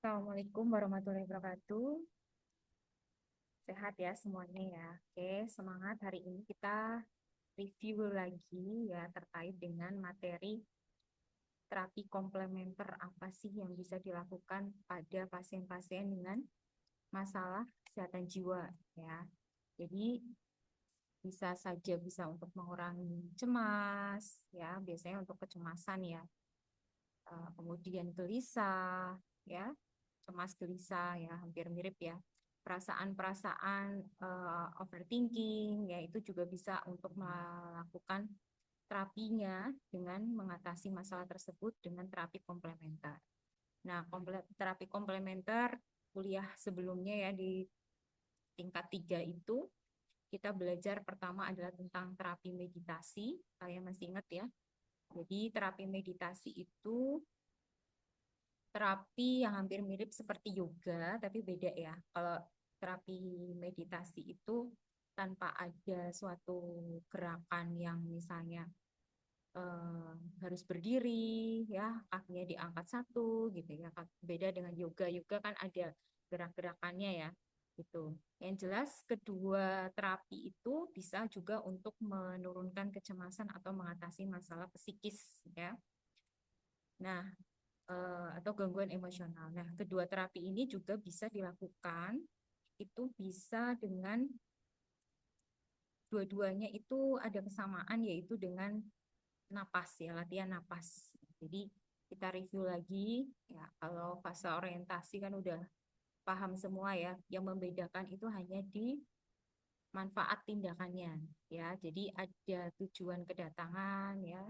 Assalamualaikum warahmatullahi wabarakatuh. Sehat ya semuanya ya. Oke, semangat hari ini kita review lagi ya terkait dengan materi terapi komplementer apa sih yang bisa dilakukan pada pasien-pasien dengan masalah kesehatan jiwa ya. Jadi bisa untuk mengurangi cemas ya, biasanya untuk kecemasan ya. Kemudian gelisah ya, cemas gelisah ya, hampir mirip ya. Perasaan-perasaan overthinking ya itu juga bisa untuk melakukan terapinya dengan mengatasi masalah tersebut dengan terapi komplementer. Nah, terapi komplementer kuliah sebelumnya ya di tingkat 3 itu kita belajar pertama adalah tentang terapi meditasi. Kalian masih ingat ya? Jadi terapi meditasi itu terapi yang hampir mirip seperti yoga, tapi beda ya. Kalau terapi meditasi itu tanpa ada suatu gerakan yang misalnya eh, harus berdiri, ya kakinya diangkat satu, gitu ya. Beda dengan yoga, yoga kan ada gerak-gerakannya ya, gitu. Yang jelas kedua terapi itu bisa juga untuk menurunkan kecemasan atau mengatasi masalah psikis, ya. Nah, atau gangguan emosional. Nah, kedua terapi ini juga bisa dilakukan, itu bisa dengan dua-duanya itu ada kesamaan yaitu dengan napas ya, latihan napas. Jadi kita review lagi ya, kalau fase orientasi kan udah paham semua ya, yang membedakan itu hanya di manfaat tindakannya ya. Jadi ada tujuan kedatangan ya.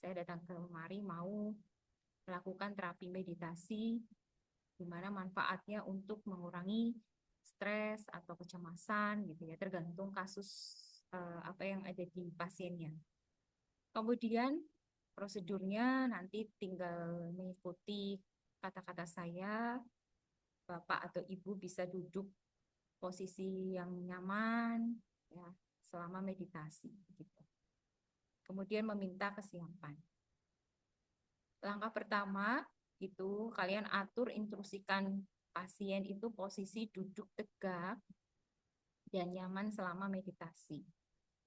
Saya datang ke kemari mau melakukan terapi meditasi di mana manfaatnya untuk mengurangi stres atau kecemasan gitu ya, tergantung kasus apa yang ada di pasiennya. Kemudian prosedurnya nanti tinggal mengikuti kata-kata saya, Bapak atau Ibu bisa duduk posisi yang nyaman ya selama meditasi gitu. Kemudian meminta kesiapan. Langkah pertama itu kalian atur instruksikan pasien itu posisi duduk tegak dan nyaman selama meditasi.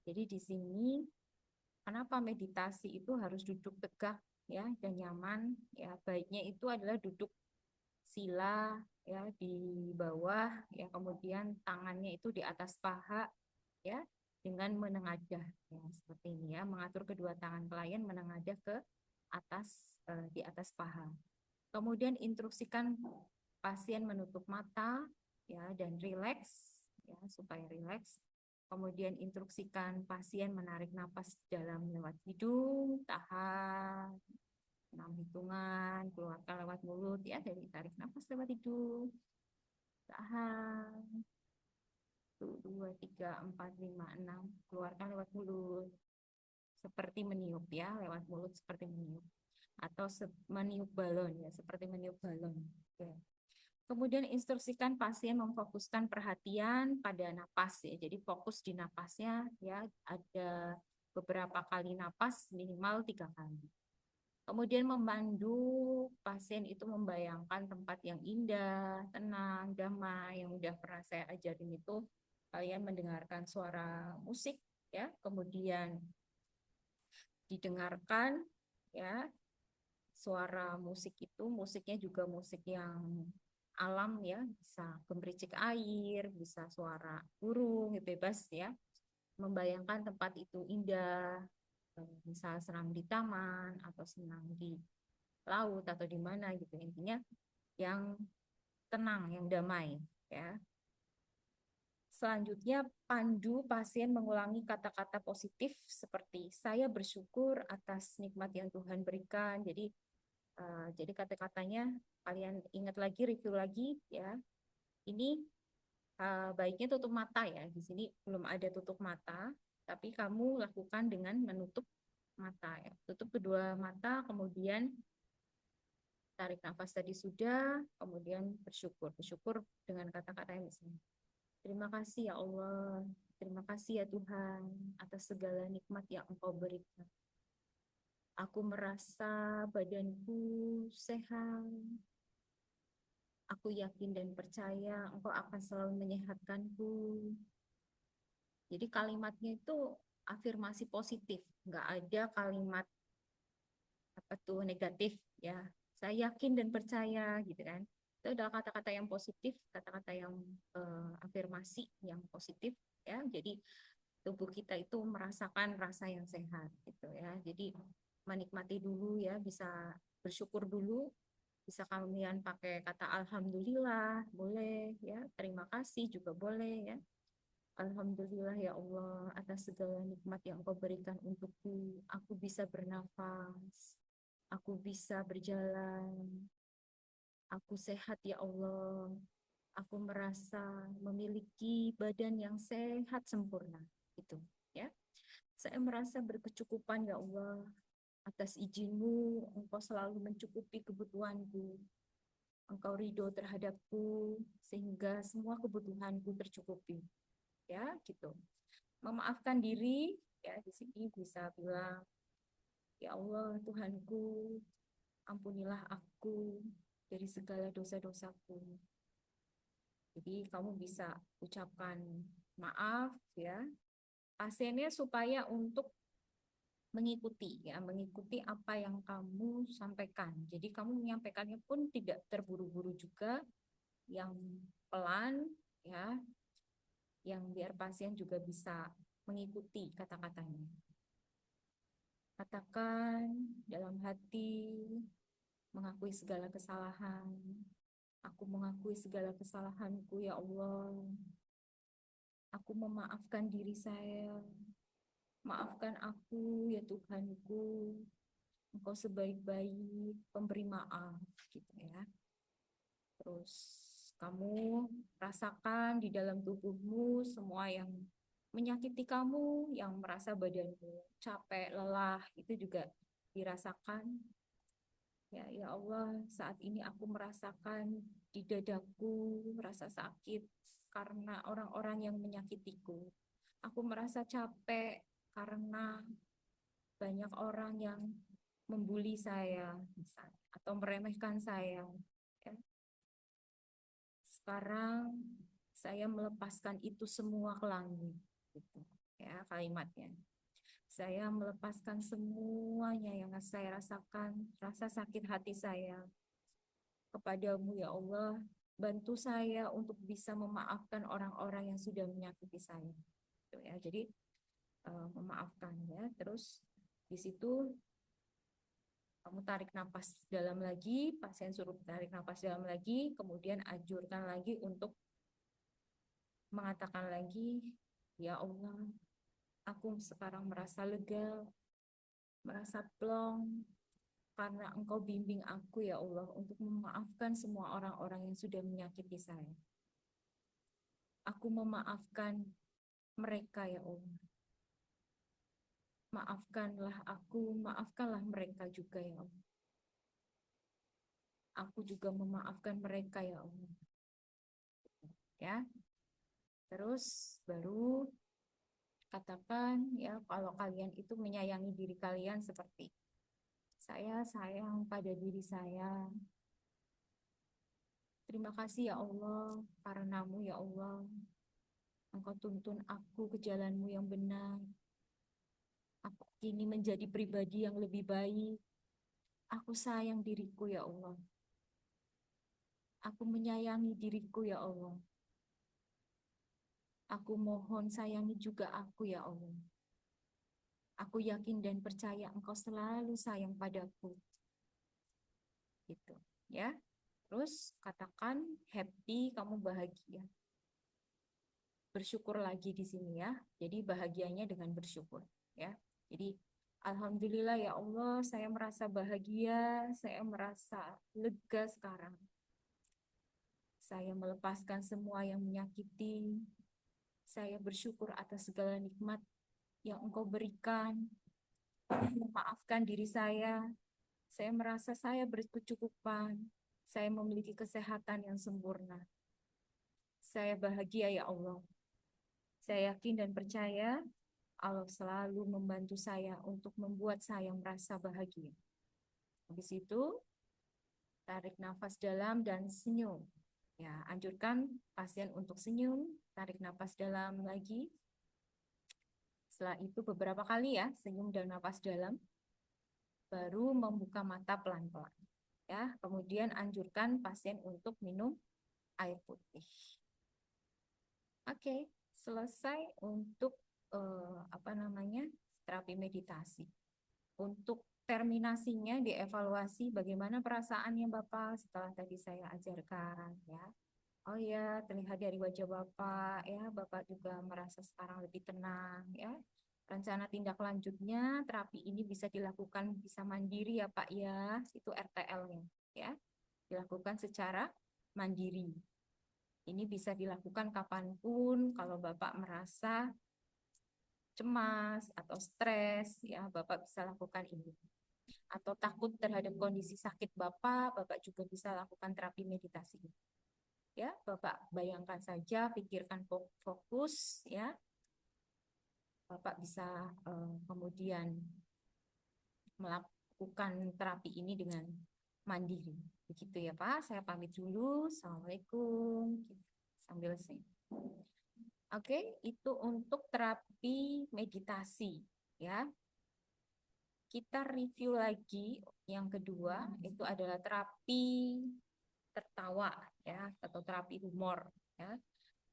Jadi di sini kenapa meditasi itu harus duduk tegak ya dan nyaman ya, baiknya itu adalah duduk sila ya di bawah ya, kemudian tangannya itu di atas paha ya dengan menengadah ya seperti ini ya, mengatur kedua tangan klien menengadah ke atas di atas paha. Kemudian instruksikan pasien menutup mata ya dan rileks ya supaya rileks. Kemudian instruksikan pasien menarik napas dalam lewat hidung, tahan 6 hitungan, keluarkan lewat mulut ya, dari tarik napas lewat hidung, tahan 1, 2, 3, 4, 5, 6, keluarkan lewat mulut seperti meniup ya, lewat mulut seperti meniup atau meniup balon ya, seperti meniup balon. Oke. Kemudian instruksikan pasien memfokuskan perhatian pada napas ya. Jadi fokus di napasnya ya, ada beberapa kali napas minimal 3 kali. Kemudian memandu pasien itu membayangkan tempat yang indah, tenang, damai yang udah pernah saya ajarin itu. Kalian mendengarkan suara musik ya, kemudian didengarkan ya suara musik itu, musiknya juga musik yang alam ya, bisa gemericik air, bisa suara burung, ya bebas ya. Membayangkan tempat itu indah, misal senang di taman atau senang di laut atau di mana gitu, intinya yang tenang, yang damai ya. Selanjutnya, pandu pasien mengulangi kata-kata positif seperti saya bersyukur atas nikmat yang Tuhan berikan. Jadi kata-katanya kalian ingat lagi, review lagi ya. Ini baiknya tutup mata ya. Di sini belum ada tutup mata, tapi kamu lakukan dengan menutup mata ya. Tutup kedua mata, kemudian tarik nafas tadi sudah, kemudian bersyukur. Bersyukur dengan kata-kata yang misalnya, terima kasih ya Allah, terima kasih ya Tuhan atas segala nikmat yang Engkau berikan. Aku merasa badanku sehat, Aku yakin dan percaya Engkau akan selalu menyehatkanku. Jadi kalimatnya itu afirmasi positif, nggak ada kalimat apa tuh negatif ya. Saya yakin dan percaya gitu kan. Itu adalah kata-kata yang positif, kata-kata yang afirmasi yang positif ya. Jadi tubuh kita itu merasakan rasa yang sehat gitu ya. Jadi menikmati dulu ya, bisa bersyukur dulu, bisa kalian pakai kata alhamdulillah, boleh ya, terima kasih juga boleh ya. Alhamdulillah ya Allah atas segala nikmat yang Engkau berikan untukku. Aku bisa bernafas, aku bisa berjalan, aku sehat ya Allah. Aku merasa memiliki badan yang sehat sempurna. Itu ya. Saya merasa berkecukupan ya Allah. Atas izin-Mu, Engkau selalu mencukupi kebutuhanku. Engkau ridho terhadapku sehingga semua kebutuhanku tercukupi. Ya, gitu. Memaafkan diri, ya di sini bisa bilang, ya Allah Tuhanku, ampunilah aku dari segala dosa-dosaku. Jadi kamu bisa ucapkan maaf ya pasiennya supaya untuk mengikuti ya, mengikuti apa yang kamu sampaikan. Jadi kamu menyampaikannya pun tidak terburu-buru juga, yang pelan ya, yang biar pasien juga bisa mengikuti kata-katanya. Katakan dalam hati, mengakui segala kesalahan. Aku mengakui segala kesalahanku ya Allah. Aku memaafkan diri saya. Maafkan aku ya Tuhanku. Engkau sebaik-baik pemberi maaf gitu ya. Terus kamu rasakan di dalam tubuhmu semua yang menyakiti kamu, yang merasa badanmu capek, lelah, itu juga dirasakan. Ya, ya Allah, saat ini aku merasakan di dadaku rasa sakit karena orang-orang yang menyakitiku. Aku merasa capek karena banyak orang yang membuli saya, misalnya, atau meremehkan saya. Ya. Sekarang saya melepaskan itu semua ke langit. Gitu. Ya, kalimatnya. Saya melepaskan semuanya yang saya rasakan, rasa sakit hati saya kepadamu ya Allah. Bantu saya untuk bisa memaafkan orang-orang yang sudah menyakiti saya. Gitu ya. Jadi memaafkan ya. Terus di situ kamu tarik nafas dalam lagi, pasien suruh tarik nafas dalam lagi, kemudian anjurkan lagi untuk mengatakan lagi, ya Allah, aku sekarang merasa lega, merasa plong, karena Engkau bimbing aku ya Allah untuk memaafkan semua orang-orang yang sudah menyakiti saya. Aku memaafkan mereka ya Allah. Maafkanlah aku, maafkanlah mereka juga ya Allah. Aku juga memaafkan mereka ya Allah. Ya, terus baru katakan ya kalau kalian itu menyayangi diri kalian seperti saya sayang pada diri saya. Terima kasih ya Allah, karenamu ya Allah, Engkau tuntun aku ke jalanmu yang benar. Aku kini menjadi pribadi yang lebih baik. Aku sayang diriku ya Allah. Aku menyayangi diriku ya Allah. Aku mohon sayangi juga aku ya Allah. Aku yakin dan percaya Engkau selalu sayang padaku. Gitu, ya. Terus katakan happy, kamu bahagia. Bersyukur lagi di sini ya. Jadi bahagianya dengan bersyukur, ya. Jadi alhamdulillah ya Allah, saya merasa bahagia, saya merasa lega sekarang. Saya melepaskan semua yang menyakiti. Saya bersyukur atas segala nikmat yang Engkau berikan. Memaafkan diri saya. Saya merasa saya berkecukupan. Saya memiliki kesehatan yang sempurna. Saya bahagia ya Allah. Saya yakin dan percaya Allah selalu membantu saya untuk membuat saya merasa bahagia. Habis itu, tarik nafas dalam dan senyum. Ya, anjurkan pasien untuk senyum, tarik napas dalam lagi. Setelah itu beberapa kali ya, senyum dan napas dalam, baru membuka mata pelan-pelan. Ya, kemudian anjurkan pasien untuk minum air putih. Oke, selesai untuk apa namanya terapi meditasi. Untuk terminasinya dievaluasi bagaimana perasaannya Bapak setelah tadi saya ajarkan ya. Oh ya, terlihat dari wajah Bapak ya, Bapak juga merasa sekarang lebih tenang ya. Rencana tindak lanjutnya terapi ini bisa dilakukan bisa mandiri ya Pak ya, itu RTL-nya ya. Dilakukan secara mandiri. Ini bisa dilakukan kapanpun kalau Bapak merasa cemas atau stres ya, Bapak bisa lakukan ini. Atau takut terhadap kondisi sakit Bapak, Bapak juga bisa lakukan terapi meditasi. Ya, Bapak bayangkan saja, pikirkan fokus ya. Bapak bisa kemudian melakukan terapi ini dengan mandiri. Begitu ya Pak, saya pamit dulu. Assalamualaikum. Sambil sing. Oke, itu untuk terapi meditasi ya. Kita review lagi yang kedua, itu adalah terapi tertawa ya atau terapi humor ya.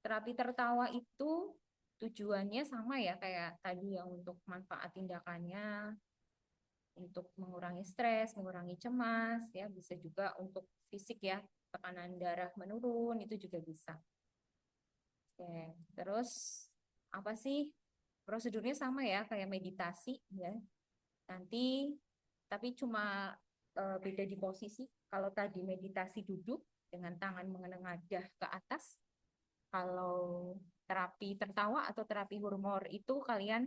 Terapi tertawa itu tujuannya sama ya kayak tadi yang untuk manfaat tindakannya untuk mengurangi stres, mengurangi cemas ya, bisa juga untuk fisik ya, tekanan darah menurun itu juga bisa. Oke, terus apa sih prosedurnya sama ya kayak meditasi ya. Nanti tapi cuma beda di posisi. Kalau tadi meditasi duduk dengan tangan menengadah ke atas, kalau terapi tertawa atau terapi humor itu kalian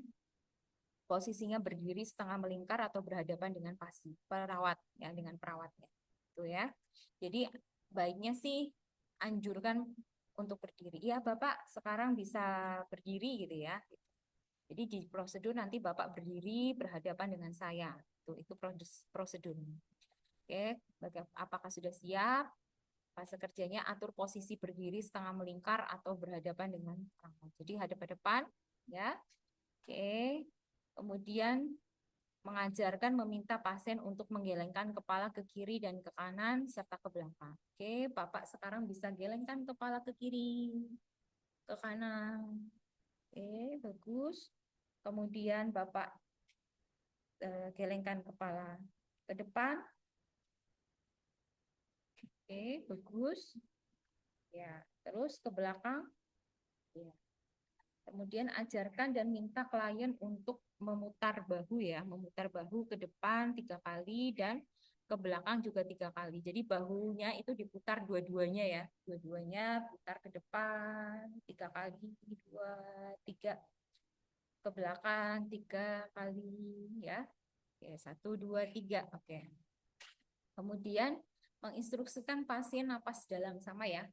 posisinya berdiri setengah melingkar atau berhadapan dengan perawat ya dengan perawatnya. Itu ya. Jadi baiknya sih anjurkan untuk berdiri. Ya, Bapak sekarang bisa berdiri gitu ya. Jadi di prosedur nanti Bapak berdiri berhadapan dengan saya. Itu prosedurnya. Oke, apakah sudah siap? Fase kerjanya atur posisi berdiri setengah melingkar atau berhadapan dengan perawat. Jadi hadap-hadapan ya. Oke. Kemudian mengajarkan meminta pasien untuk menggelengkan kepala ke kiri dan ke kanan serta ke belakang. Oke, Bapak sekarang bisa gelengkan kepala ke kiri, ke kanan. Oke, bagus. Kemudian Bapak gelengkan kepala ke depan. Oke, bagus. Ya, terus ke belakang. Ya. Kemudian ajarkan dan minta klien untuk memutar bahu ya, memutar bahu ke depan 3 kali dan ke belakang juga 3 kali. Jadi bahunya itu diputar dua-duanya ya, dua-duanya putar ke depan 3 kali, 2, 3, ke belakang 3 kali ya. Oke, 1, 2, 3. Oke. Kemudian menginstruksikan pasien napas dalam sama ya.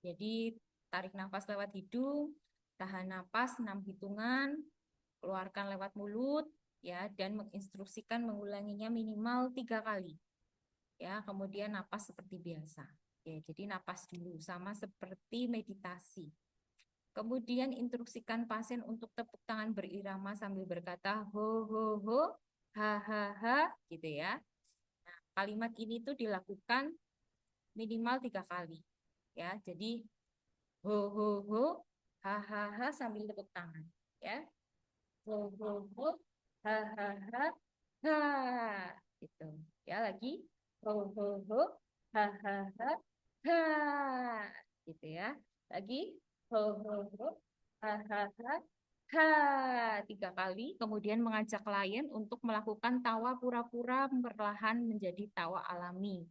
Jadi tarik nafas lewat hidung, tahan napas 6 hitungan, keluarkan lewat mulut ya dan menginstruksikan mengulanginya minimal 3 kali. Ya, kemudian napas seperti biasa. Ya, jadi napas dulu sama seperti meditasi. Kemudian instruksikan pasien untuk tepuk tangan berirama sambil berkata ho ho ho, ha ha ha gitu ya. Kalimat ini tuh dilakukan minimal 3 kali. Ya, jadi ho ho ho, ha ha ha sambil tepuk tangan. Ya, ho ho ho, ha ha ha, ha. Gitu. Ya, lagi ho ho ho, ha ha ha, ha. Gitu ya. Lagi ho ho ho, ha ha ha, ha. 3 kali. Kemudian mengajak klien untuk melakukan tawa pura-pura perlahan menjadi tawa alami.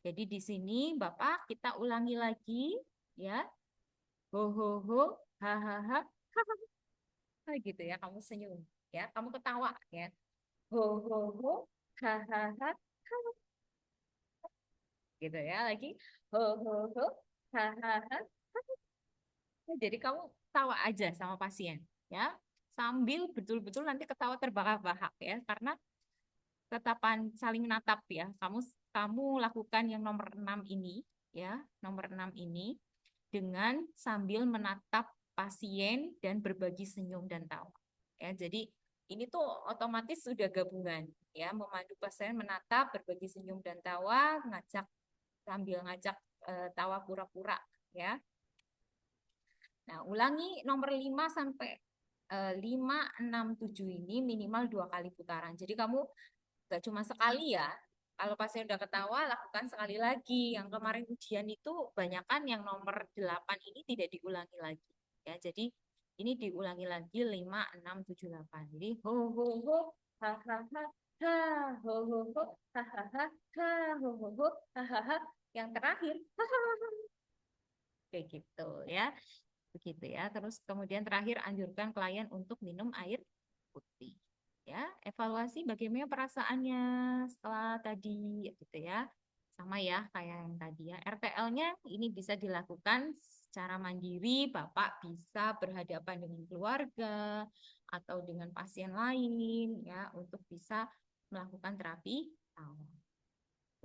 Jadi di sini Bapak kita ulangi lagi ya. Ho ho ho, ha ha ha, ha, ha, gitu ya. Kamu senyum ya, kamu ketawa ya. Ho ho ho, ha ha ha, ha, gitu ya. Lagi ho ho ho, ha ha ha. Jadi kamu tawa aja sama pasien ya. Sambil betul-betul nanti ketawa terbahak-bahak ya karena tatapan saling natap ya. Kamu kamu lakukan yang nomor 6 ini ya, nomor 6 ini. dengan sambil menatap pasien dan berbagi senyum dan tawa. Ya, jadi ini tuh otomatis sudah gabungan ya, memandu pasien menatap, berbagi senyum dan tawa, ngajak tawa pura-pura ya. Nah, ulangi nomor 5 sampai 5, 6, 7 ini minimal 2 kali putaran. Jadi kamu gak cuma sekali ya. Kalau pasien udah ketawa, lakukan sekali lagi. Yang kemarin ujian itu banyakan yang nomor 8 ini tidak diulangi lagi. Ya, jadi ini diulangi lagi 5, 6, 7, 8. Jadi ho ho ho ha ha ha ha ho ho ho ha ha ha ha ho ho ho ha ha ha. Yang terakhir ha ha ha. Kayak gitu ya. Begitu ya. Terus kemudian terakhir anjurkan klien untuk minum air putih. Ya, evaluasi bagaimana perasaannya setelah tadi gitu ya. Sama ya kayak yang tadi ya. RTL-nya ini bisa dilakukan secara mandiri, Bapak bisa berhadapan dengan keluarga atau dengan pasien lain ya untuk bisa melakukan terapi awal.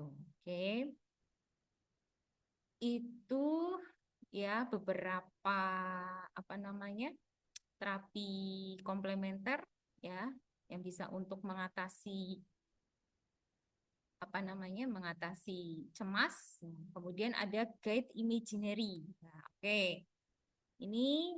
Oke. Itu ya beberapa apa namanya terapi komplementer ya yang bisa untuk mengatasi apa namanya mengatasi cemas. Kemudian ada guide imaginary. Nah, oke. Ini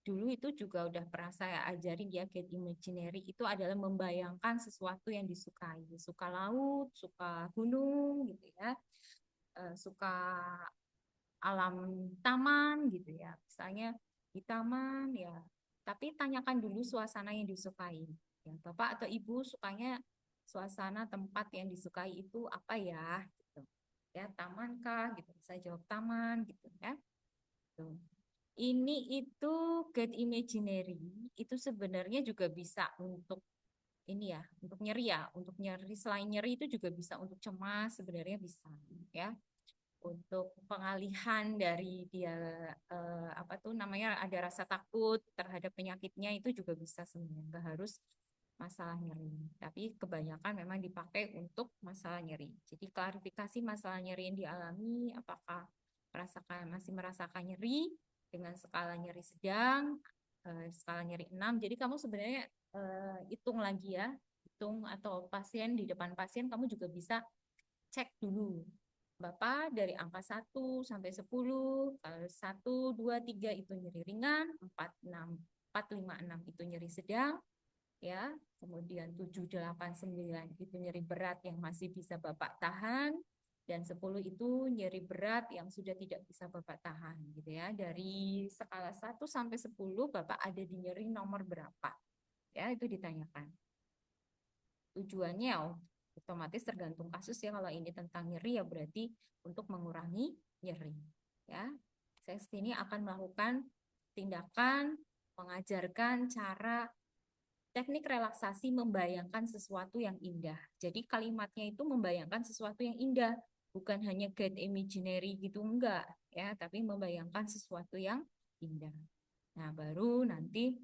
dulu itu juga udah pernah saya ajarin ya, guide imaginary itu adalah membayangkan sesuatu yang disukai, suka laut, suka gunung gitu ya, suka alam taman gitu ya. Misalnya di taman ya, tapi tanyakan dulu suasana yang disukai. Ya, Bapak atau Ibu sukanya suasana tempat yang disukai itu apa ya? Gitu. Ya, taman kah? Gitu. Saya jawab taman gitu ya. Tuh. Ini itu get imaginary itu sebenarnya juga bisa untuk ini ya, untuk nyeri ya, untuk nyeri selain nyeri itu juga bisa untuk cemas sebenarnya bisa ya untuk pengalihan dari dia apa tuh namanya ada rasa takut terhadap penyakitnya itu juga bisa sebenarnya nggak harus masalah nyeri tapi kebanyakan memang dipakai untuk masalah nyeri jadi klarifikasi masalah nyeri yang dialami apakah masih merasakan nyeri dengan skala nyeri sedang skala nyeri 6 jadi kamu sebenarnya hitung lagi ya hitung atau pasien di depan pasien kamu juga bisa cek dulu Bapak dari angka 1 sampai 10, kalau 1, 2, 3 itu nyeri ringan, 4, 6, 4, 5, 6 itu nyeri sedang, ya. Kemudian 7, 8, 9 itu nyeri berat yang masih bisa Bapak tahan, dan 10 itu nyeri berat yang sudah tidak bisa Bapak tahan, gitu ya. Dari skala 1 sampai 10, Bapak ada di nyeri nomor berapa? Ya, itu ditanyakan. Tujuannya otomatis tergantung kasus ya kalau ini tentang nyeri ya berarti untuk mengurangi nyeri ya saya sini akan melakukan tindakan mengajarkan cara teknik relaksasi membayangkan sesuatu yang indah jadi kalimatnya itu membayangkan sesuatu yang indah bukan hanya get imaginary gitu enggak ya tapi membayangkan sesuatu yang indah nah baru nanti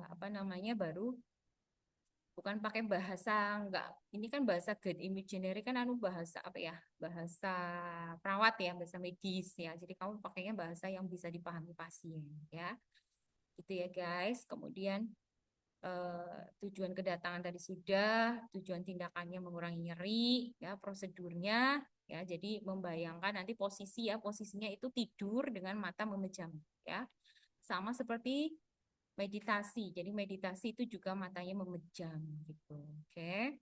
apa namanya baru bukan pakai bahasa enggak ini kan bahasa guide imaginary kan anu bahasa apa ya bahasa perawat ya bahasa medis ya jadi kamu pakainya bahasa yang bisa dipahami pasien ya gitu ya guys kemudian tujuan kedatangan tadi sudah tujuan tindakannya mengurangi nyeri ya prosedurnya ya jadi membayangkan nanti posisi ya posisinya itu tidur dengan mata memejam ya sama seperti meditasi. Jadi meditasi itu juga matanya memejam gitu. Oke.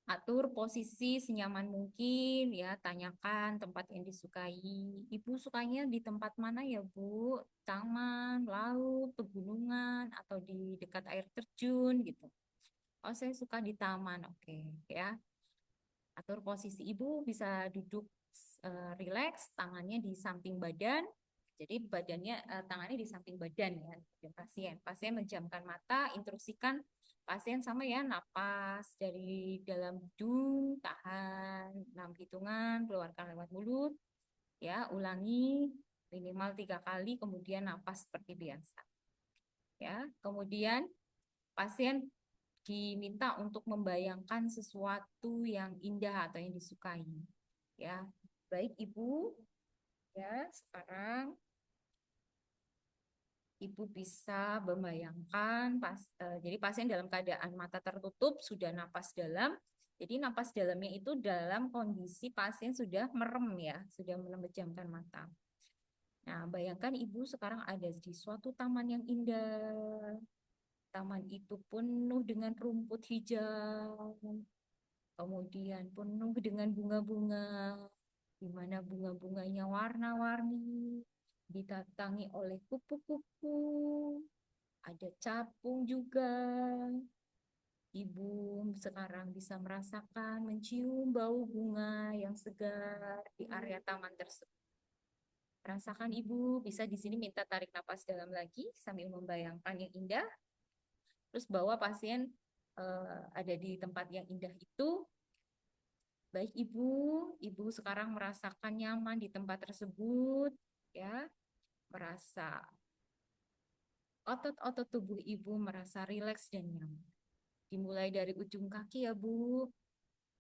Atur posisi senyaman mungkin ya, tanyakan tempat yang disukai. Ibu sukanya di tempat mana ya, Bu? Taman, laut, pegunungan atau di dekat air terjun gitu. Oh, saya suka di taman. Oke, ya. Atur posisi ibu bisa duduk rileks, tangannya di samping badan. Jadi badannya tangannya di samping badan ya pasien. Pasien menjamkan mata, instruksikan pasien sama ya napas dari dalam hidung, tahan 6 hitungan, keluarkan lewat mulut. Ya, ulangi minimal 3 kali, kemudian napas seperti biasa. Ya, kemudian pasien diminta untuk membayangkan sesuatu yang indah atau yang disukai. Ya, baik Ibu Ya, sekarang Ibu bisa membayangkan jadi pasien dalam keadaan mata tertutup sudah napas dalam. Jadi napas dalamnya itu dalam kondisi pasien sudah merem ya, sudah memejamkan mata. Nah, bayangkan Ibu sekarang ada di suatu taman yang indah. Taman itu penuh dengan rumput hijau, kemudian penuh dengan bunga-bunga, di mana bunga-bunganya warna-warni, didatangi oleh kupu-kupu, ada capung juga. Ibu sekarang bisa merasakan, mencium bau bunga yang segar di area taman tersebut. Rasakan Ibu, bisa di sini minta tarik napas dalam lagi sambil membayangkan yang indah. Terus bawa pasien ada di tempat yang indah itu. Baik Ibu, Ibu sekarang merasakan nyaman di tempat tersebut, ya, merasa otot-otot tubuh Ibu merasa rileks dan nyaman. Dimulai dari ujung kaki ya Bu.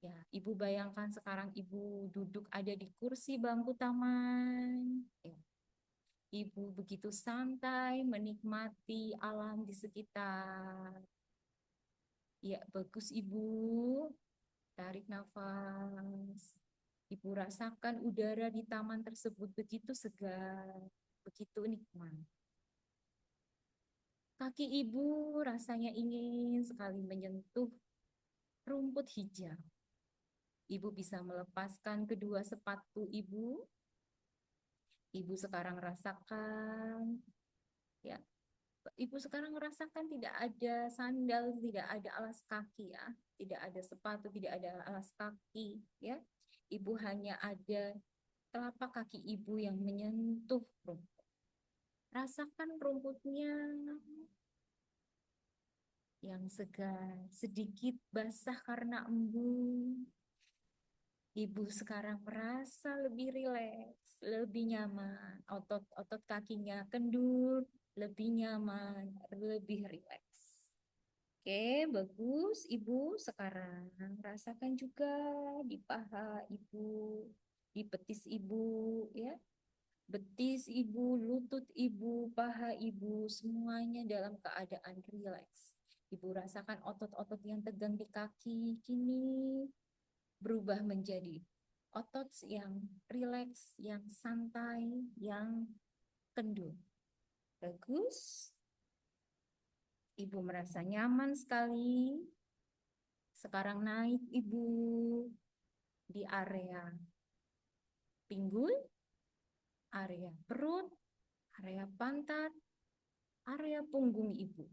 Ya, Ibu bayangkan sekarang Ibu duduk ada di kursi bangku taman. Ya, Ibu begitu santai menikmati alam di sekitar. Ya, bagus Ibu. Tarik nafas. Ibu rasakan udara di taman tersebut begitu segar, begitu nikmat. Kaki Ibu rasanya ingin sekali menyentuh rumput hijau. Ibu bisa melepaskan kedua sepatu Ibu. Ibu sekarang rasakan, ya, Ibu sekarang merasakan tidak ada sandal, tidak ada alas kaki ya, tidak ada sepatu, tidak ada alas kaki ya. Ibu hanya ada telapak kaki Ibu yang menyentuh rumput. Rasakan rumputnya yang segar, sedikit basah karena embun. Ibu sekarang merasa lebih rileks, lebih nyaman. Otot-otot kakinya kendur, lebih nyaman, lebih rileks. Oke, bagus. Ibu sekarang rasakan juga di paha Ibu, di betis Ibu, ya. Betis Ibu, lutut Ibu, paha Ibu, semuanya dalam keadaan rileks. Ibu rasakan otot-otot yang tegang di kaki kini berubah menjadi otot yang rileks, yang santai, yang kendur. Bagus. Ibu merasa nyaman sekali. Sekarang naik Ibu di area pinggul, area perut, area pantat, area punggung Ibu.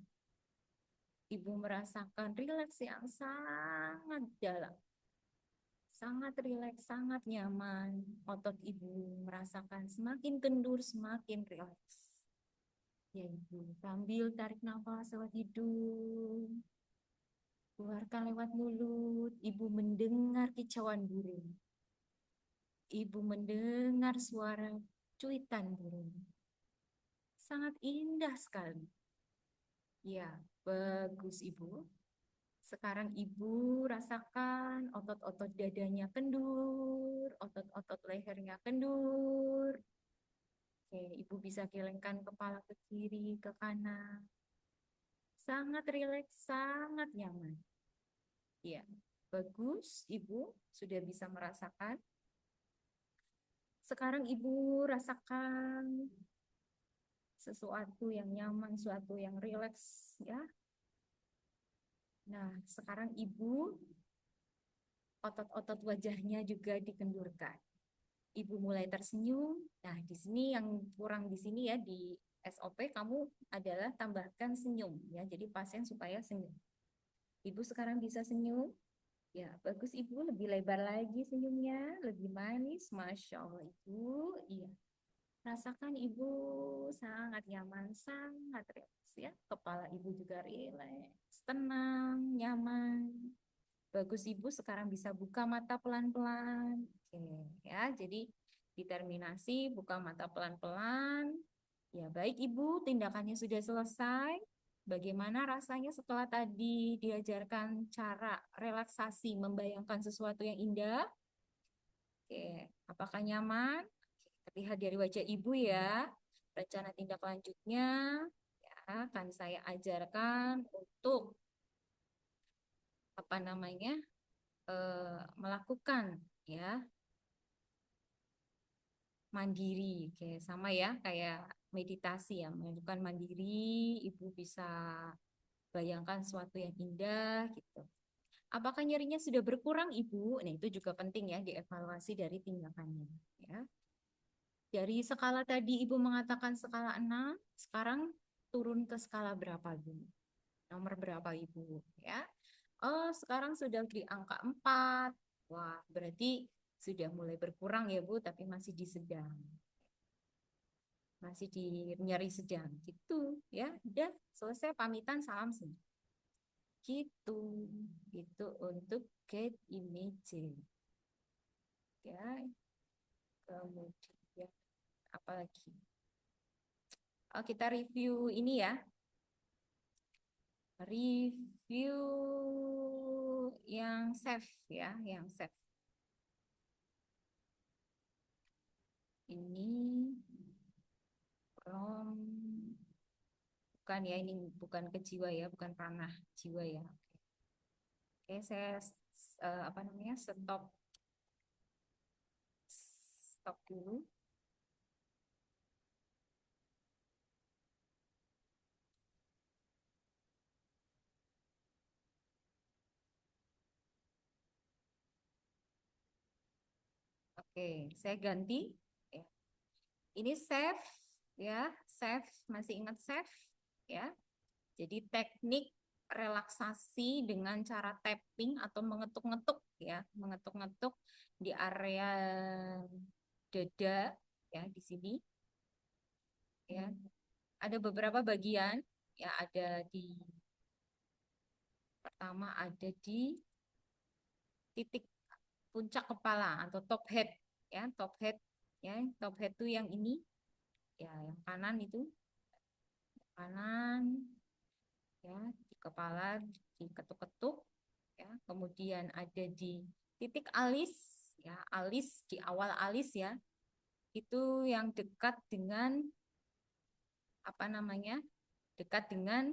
Ibu merasakan rileks yang sangat dalam. Sangat rileks, sangat nyaman. Otot Ibu merasakan semakin kendur, semakin rileks. Ya Ibu, sambil tarik nafas lewat hidung, keluarkan lewat mulut. Ibu mendengar kicauan burung. Ibu mendengar suara cuitan burung. Sangat indah sekali. Ya, bagus Ibu. Sekarang Ibu rasakan otot-otot dadanya kendur, otot-otot lehernya kendur. Oke, Ibu bisa gelengkan kepala ke kiri, ke kanan. Sangat rileks, sangat nyaman. Ya, bagus Ibu sudah bisa merasakan. Sekarang Ibu rasakan sesuatu yang nyaman, sesuatu yang rileks ya. Nah, sekarang Ibu otot-otot wajahnya juga dikendurkan. Ibu mulai tersenyum. Nah, di sini yang kurang di sini ya di SOP kamu adalah tambahkan senyum ya. Jadi pasien supaya senyum. Ibu sekarang bisa senyum. Ya, bagus Ibu, lebih lebar lagi senyumnya, lebih manis. Masya Allah Ibu. Iya. Rasakan Ibu sangat nyaman, sangat rileks ya. Kepala Ibu juga rileks, tenang, nyaman. Bagus Ibu, sekarang bisa buka mata pelan-pelan. Oke, ya. Jadi determinasi buka mata pelan-pelan. Ya, baik Ibu, tindakannya sudah selesai. Bagaimana rasanya setelah tadi diajarkan cara relaksasi, membayangkan sesuatu yang indah? Oke, apakah nyaman? Lihat dari wajah ibu ya. Rencana tindak lanjutnya ya akan saya ajarkan untuk apa namanya melakukan ya mandiri, kayak sama ya kayak meditasi ya, melakukan mandiri. Ibu bisa bayangkan sesuatu yang indah gitu. Apakah nyerinya sudah berkurang, Ibu? Nah, itu juga penting ya dievaluasi dari tindakannya ya. Dari skala tadi Ibu mengatakan skala 6, sekarang turun ke skala berapa, Bu? Nomor berapa, Ibu? Ya. Oh, sekarang sudah di angka 4. Wah, berarti sudah mulai berkurang ya, Bu, tapi masih di sedang. Masih di nyeri sedang gitu ya. Udah selesai pamitan, salam sih. Gitu. Itu untuk get image. Ya, kemudian apa lagi? Oh, kita review ini ya. Review yang safe ya, yang safe. Ini from bukan ya, ini bukan ke jiwa ya, bukan ranah jiwa ya. Oke, saya apa namanya? Stop dulu. Oke, saya ganti. Ya. Ini save ya, save, masih ingat save ya. Jadi teknik relaksasi dengan cara tapping atau mengetuk-ngetuk ya, mengetuk-ngetuk di area dada ya di sini ya. Ada beberapa bagian ya, ada di pertama ada di titik puncak kepala atau top head ya, top head ya, top head itu yang ini ya, yang kanan itu kanan ya, di kepala diketuk-ketuk ya, kemudian ada di titik alis ya, alis di awal alis ya, itu yang dekat dengan apa namanya, dekat dengan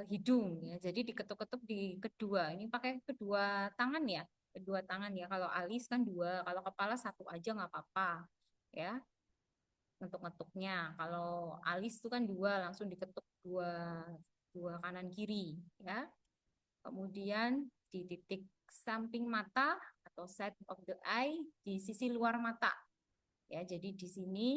hidung ya, jadi diketuk-ketuk di kedua, ini pakai kedua tangan ya, kedua tangan ya, kalau alis kan dua, kalau kepala satu aja nggak apa-apa ya, untuk ngetuknya. Kalau alis itu kan dua, langsung diketuk dua, dua kanan kiri ya. Kemudian di titik samping mata atau side of the eye, di sisi luar mata ya. Jadi di sini,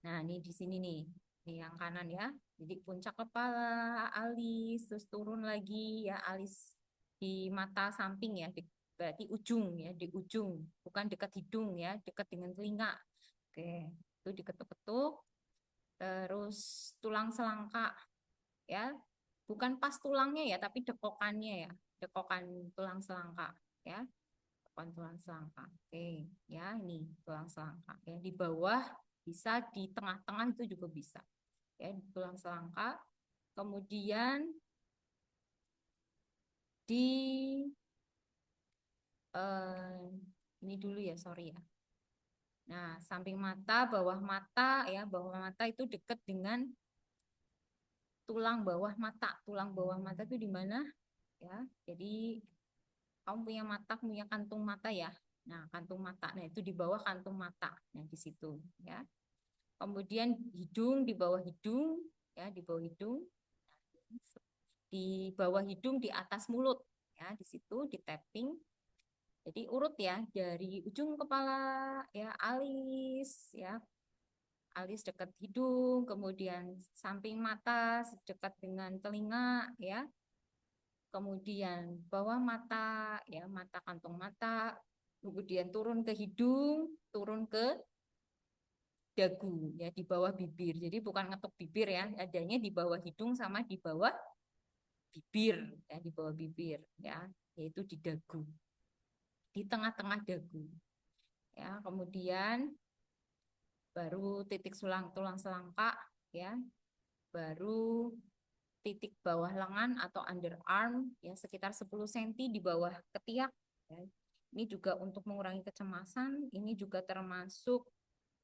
nah ini di sini nih, ini yang kanan ya. Jadi puncak kepala, alis, terus turun lagi ya, alis di mata samping ya, berarti ujung ya, di ujung, bukan dekat hidung ya, dekat dengan telinga. Oke, itu diketuk-ketuk. Terus tulang selangka ya, bukan pas tulangnya ya, tapi dekokannya ya, dekokan tulang selangka ya, dekokan tulang selangka. Oke, ya ini tulang selangka ya, di bawah bisa, di tengah-tengah itu juga bisa ya, di tulang selangka. Kemudian di eh, ini dulu ya, sorry ya. Nah, samping mata, bawah mata ya, bawah mata itu dekat dengan tulang bawah mata. Tulang bawah mata itu di mana? Ya, jadi kamu punya mata, punya kantung mata ya. Nah, kantung mata, nah itu di bawah kantung mata. Nah, di situ ya. Kemudian hidung, di bawah hidung ya, di bawah hidung. Di bawah hidung, di atas mulut ya, di situ di tapping. Jadi urut ya, dari ujung kepala ya, alis ya, alis dekat hidung, kemudian samping mata dekat dengan telinga ya, kemudian bawah mata ya, mata kantung mata, kemudian turun ke hidung, turun ke dagu ya, di bawah bibir. Jadi bukan ngetuk bibir ya, adanya di bawah hidung sama di bawah bibir ya, di bawah bibir ya, yaitu di dagu, di tengah-tengah dagu ya. Kemudian baru titik tulang selangka ya, baru titik bawah lengan atau underarm ya, sekitar 10 cm di bawah ketiak ya. Ini juga untuk mengurangi kecemasan, ini juga termasuk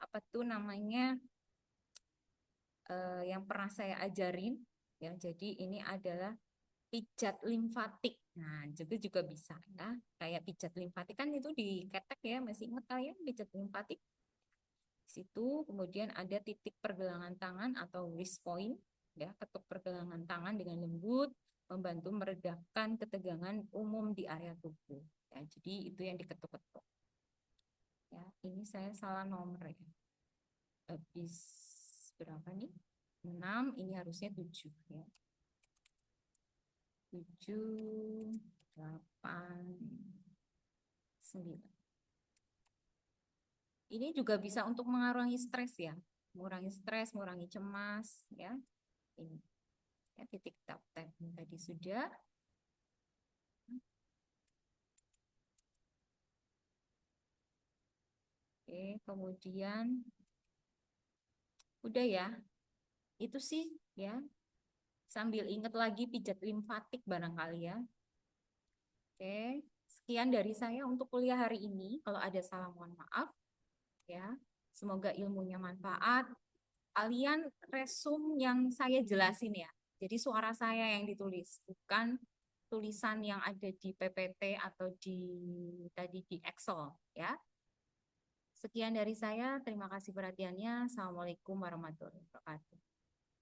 apa tuh namanya yang pernah saya ajarin ya. Jadi ini adalah pijat limfatik. Nah, juga bisa ya. Kayak pijat limfatik kan itu di ketek ya, masih ingat kalian pijat limfatik? Di situ kemudian ada titik pergelangan tangan atau wrist point ya, ketuk pergelangan tangan dengan lembut membantu meredakan ketegangan umum di area tubuh. Ya, jadi itu yang diketuk-ketuk. Ya, ini saya salah nomor ya. Habis berapa nih? 6, ini harusnya 7 ya. 7, 8, 9. Ini juga bisa untuk mengurangi stres ya. Mengurangi stres, mengurangi cemas ya. Ini ya, titik tap tap tadi sudah. Oke, kemudian udah ya. Itu sih ya. Sambil ingat lagi pijat limfatik barangkali ya. Oke, sekian dari saya untuk kuliah hari ini. Kalau ada salah mohon maaf ya. Semoga ilmunya manfaat. Kalian resum yang saya jelasin ya. Jadi suara saya yang ditulis, bukan tulisan yang ada di PPT atau di tadi di Excel ya. Sekian dari saya, terima kasih perhatiannya. Assalamualaikum warahmatullahi wabarakatuh.